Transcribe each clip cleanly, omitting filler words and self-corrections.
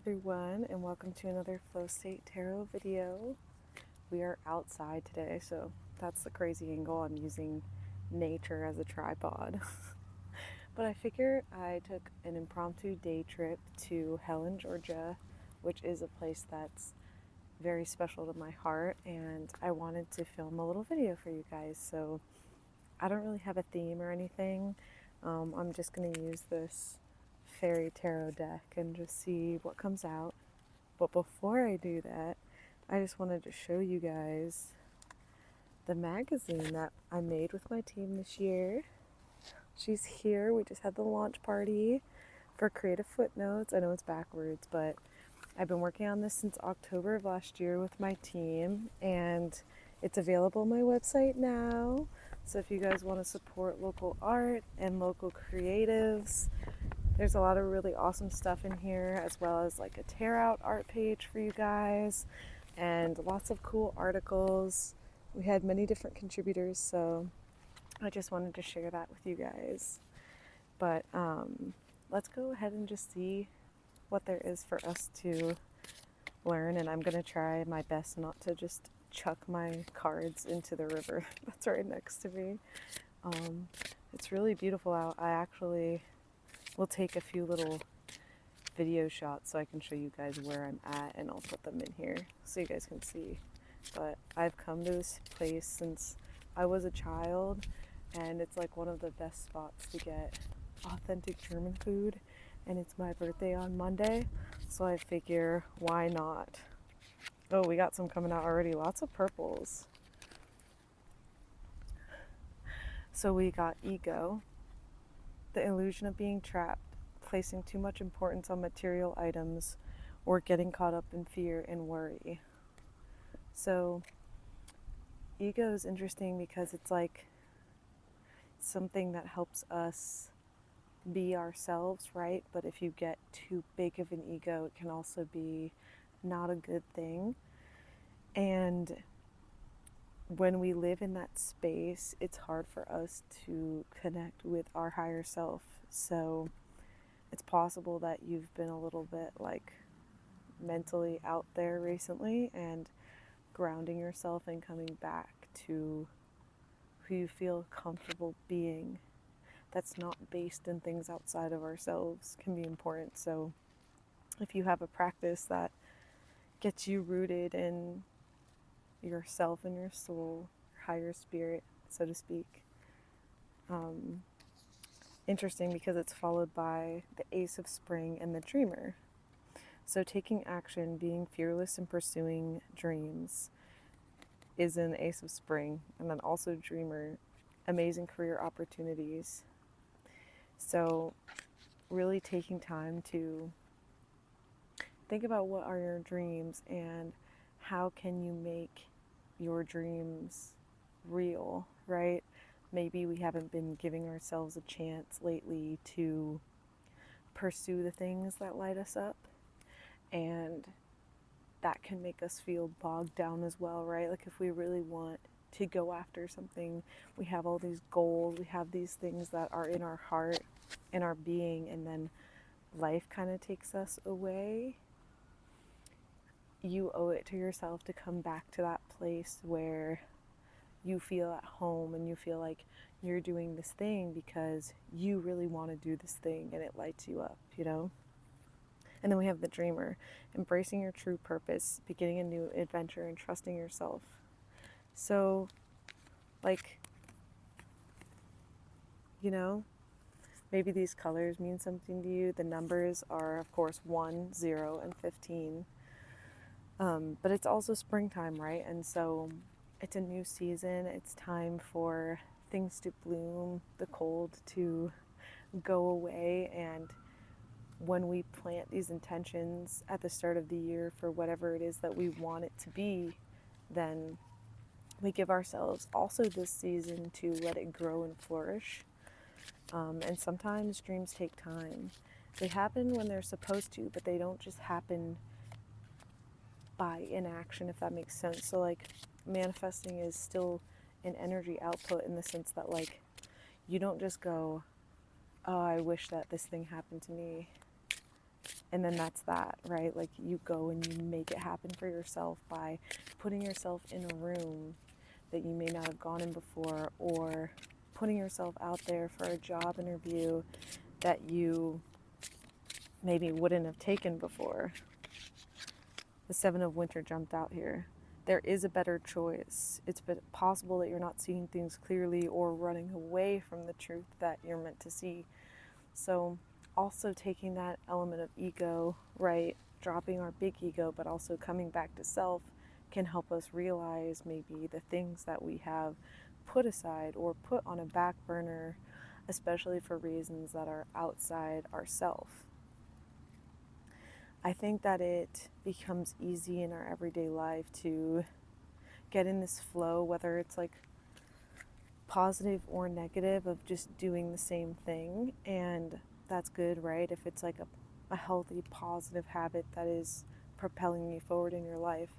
everyone, and welcome to another Flow State Tarot video. We are outside today, so that's the crazy angle. I'm using nature as a tripod. But I figure I took an impromptu day trip to Helen, Georgia, which is a place that's very special to my heart, and I wanted to film a little video for you guys. So I don't really have a theme or anything. I'm just going to use this fairy tarot deck and just see what comes out. But before I do that, I just wanted to show you guys the magazine that I made with my team this year. She's here. We just had the launch party for Creative Footnotes. I know it's backwards, but I've been working on this since October of last year with my team, and it's available on my website now. So if you guys want to support local art and local creatives, there's a lot of really awesome stuff in here, as well as like a tear out art page for you guys and lots of cool articles. We had many different contributors, so I just wanted to share that with you guys. But let's go ahead and just see what there is for us to learn, and I'm going to try my best not to just chuck my cards into the river that's right next to me. It's really beautiful out. I actually will take a few little video shots so I can show you guys where I'm at, and I'll put them in here so you guys can see. But I've come to this place since I was a child, and it's like one of the best spots to get authentic German food, and it's my birthday on Monday, so I figure why not. Oh, we got some coming out already. Lots of purples. So we got ego, the illusion of being trapped, placing too much importance on material items, or getting caught up in fear and worry. So ego is interesting because it's like something that helps us be ourselves, right? But if you get too big of an ego, it can also be not a good thing. And when we live in that space, it's hard for us to connect with our higher self. So it's possible that you've been a little bit like mentally out there recently, and grounding yourself and coming back to who you feel comfortable being that's not based in things outside of ourselves can be important. So if you have a practice that gets you rooted in yourself and your soul, your higher spirit, so to speak. Interesting because it's followed by the Ace of Spring and the Dreamer. So taking action, being fearless in pursuing dreams is an Ace of Spring, and then also Dreamer, amazing career opportunities. So really taking time to think about what are your dreams and how can you make your dreams real, right? Maybe we haven't been giving ourselves a chance lately to pursue the things that light us up, and that can make us feel bogged down as well, right? Like if we really want to go after something, we have all these goals, we have these things that are in our heart, in our being, and then life kind of takes us away. You owe it to yourself to come back to that place where you feel at home and you feel like you're doing this thing because you really want to do this thing and it lights you up, you know? And then we have the Dreamer, embracing your true purpose, beginning a new adventure, and trusting yourself. So, like, you know, maybe these colors mean something to you. The numbers are, of course, 1, 0, and 15. But it's also springtime, right? And so it's a new season. It's time for things to bloom, the cold to go away. And when we plant these intentions at the start of the year for whatever it is that we want it to be, then we give ourselves also this season to let it grow and flourish. And sometimes dreams take time. They happen when they're supposed to, but they don't just happen by inaction, if that makes sense. So like manifesting is still an energy output in the sense that like you don't just go, oh, I wish that this thing happened to me. And then that's that, right? Like you go and you make it happen for yourself by putting yourself in a room that you may not have gone in before, or putting yourself out there for a job interview that you maybe wouldn't have taken before. The Seven of Winter jumped out here. There is a better choice. It's possible that you're not seeing things clearly or running away from the truth that you're meant to see. So also taking that element of ego, right? Dropping our big ego, but also coming back to self can help us realize maybe the things that we have put aside or put on a back burner, especially for reasons that are outside ourself. I think that it becomes easy in our everyday life to get in this flow, whether it's like positive or negative, of just doing the same thing. And that's good, right? If it's like a healthy, positive habit that is propelling you forward in your life.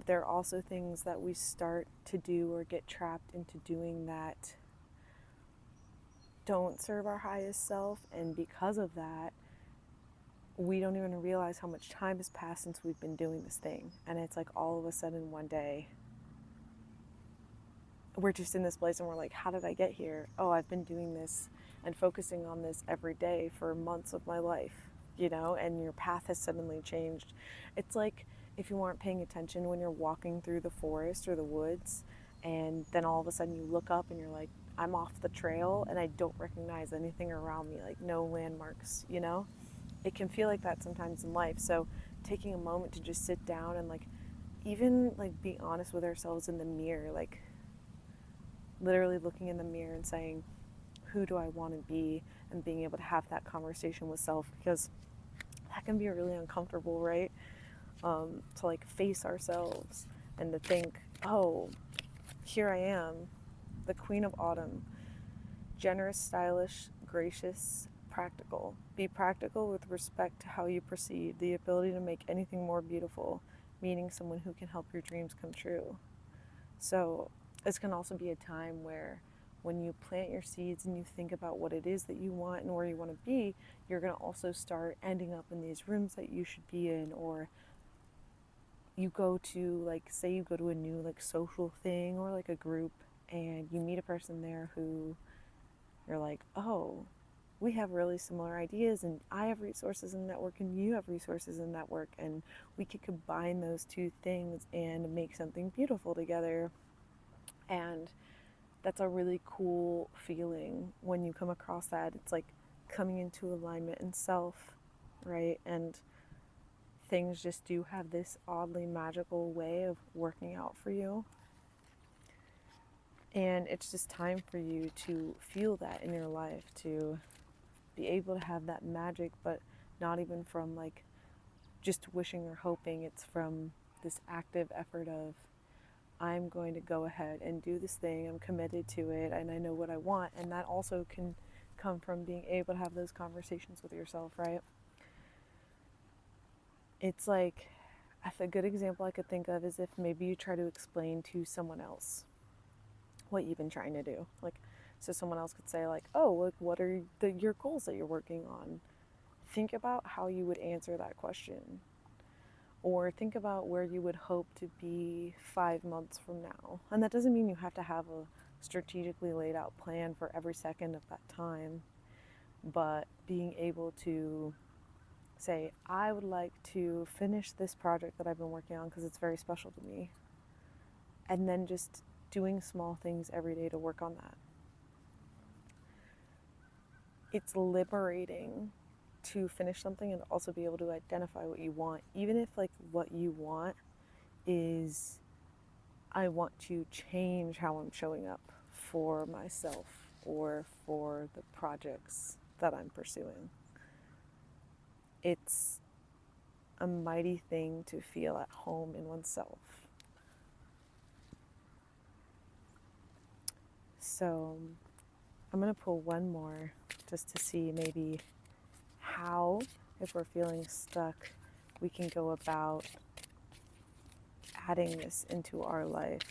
There are also things that we start to do or get trapped into doing that don't serve our highest self. And because of that, we don't even realize how much time has passed since we've been doing this thing. And it's like all of a sudden one day, we're just in this place and we're like, how did I get here? Oh, I've been doing this and focusing on this every day for months of my life, and your path has suddenly changed. It's like if you weren't paying attention when you're walking through the forest or the woods, and then all of a sudden you look up and you're like, I'm off the trail and I don't recognize anything around me, like no landmarks, It can feel like that sometimes in life. So taking a moment to just sit down and even be honest with ourselves in the mirror, like literally looking in the mirror and saying, who do I want to be? And being able to have that conversation with self, because that can be really uncomfortable, right? To face ourselves and to think, oh, here I am, the Queen of Autumn, generous, stylish, gracious, practical. Be practical with respect to how you proceed, the ability to make anything more beautiful, meaning someone who can help your dreams come true. So this can also be a time where when you plant your seeds and you think about what it is that you want and where you want to be, you're going to also start ending up in these rooms that you should be in, or you go to, say you go to a new social thing or a group, and you meet a person there who you're like, oh, we have really similar ideas, and I have resources in network and you have resources in network, and we could combine those two things and make something beautiful together. And that's a really cool feeling when you come across that. It's like coming into alignment in self, right? And things just do have this oddly magical way of working out for you. And it's just time for you to feel that in your life, to be able to have that magic, but not even from just wishing or hoping. It's from this active effort of, I'm going to go ahead and do this thing, I'm committed to it, and I know what I want. And that also can come from being able to have those conversations with yourself, right? It's like, a good example I could think of is if maybe you try to explain to someone else what you've been trying to do. So someone else could say oh, what are your goals that you're working on? Think about how you would answer that question. Or think about where you would hope to be 5 months from now. And that doesn't mean you have to have a strategically laid out plan for every second of that time, but being able to say, I would like to finish this project that I've been working on because it's very special to me. And then just doing small things every day to work on that. It's liberating to finish something and also be able to identify what you want, even if what you want is, I want to change how I'm showing up for myself or for the projects that I'm pursuing. It's a mighty thing to feel at home in oneself. So I'm going to pull one more just to see maybe how, if we're feeling stuck, we can go about adding this into our life.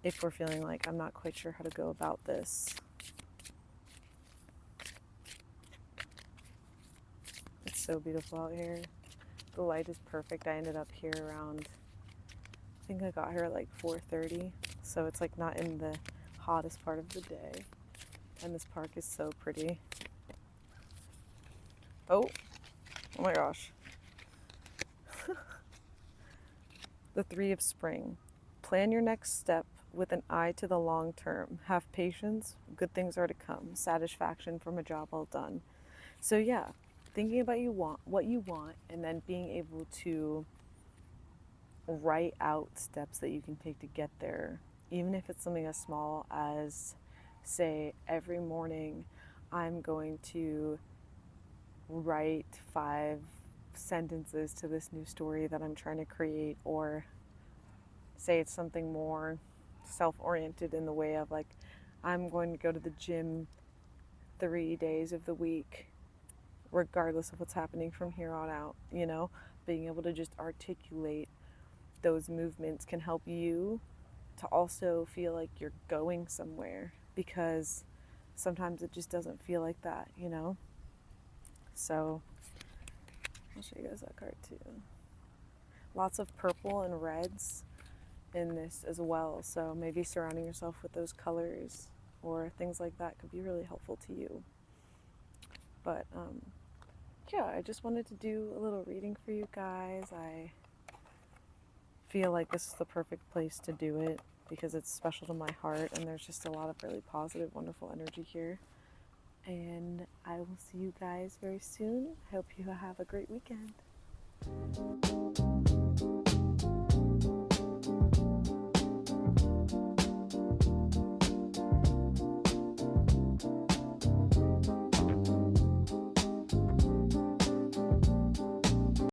If we're feeling like, I'm not quite sure how to go about this. so beautiful out here. The light is perfect. I ended up here around, I think I got here at like 4:30, so it's like not in the hottest part of the day. And this park is so pretty. Oh my gosh. The 3 of spring. Plan your next step with an eye to the long term. Have patience. Good things are to come. Satisfaction from a job well done. So yeah, thinking about what you want, and then being able to write out steps that you can take to get there, even if it's something as small as, say, every morning I'm going to write 5 sentences to this new story that I'm trying to create, or say it's something more self-oriented in the way of like, I'm going to go to the gym 3 days of the week regardless of what's happening from here on out, you know. Being able to just articulate those movements can help you to also feel like you're going somewhere, because sometimes it just doesn't feel like that, you know. So I'll show you guys that card too. Lots of purple and reds in this as well, so maybe surrounding yourself with those colors or things like that could be really helpful to you. But yeah, I just wanted to do a little reading for you guys. I feel like this is the perfect place to do it because it's special to my heart, and there's just a lot of really positive, wonderful energy here. And I will see you guys very soon. I hope you have a great weekend.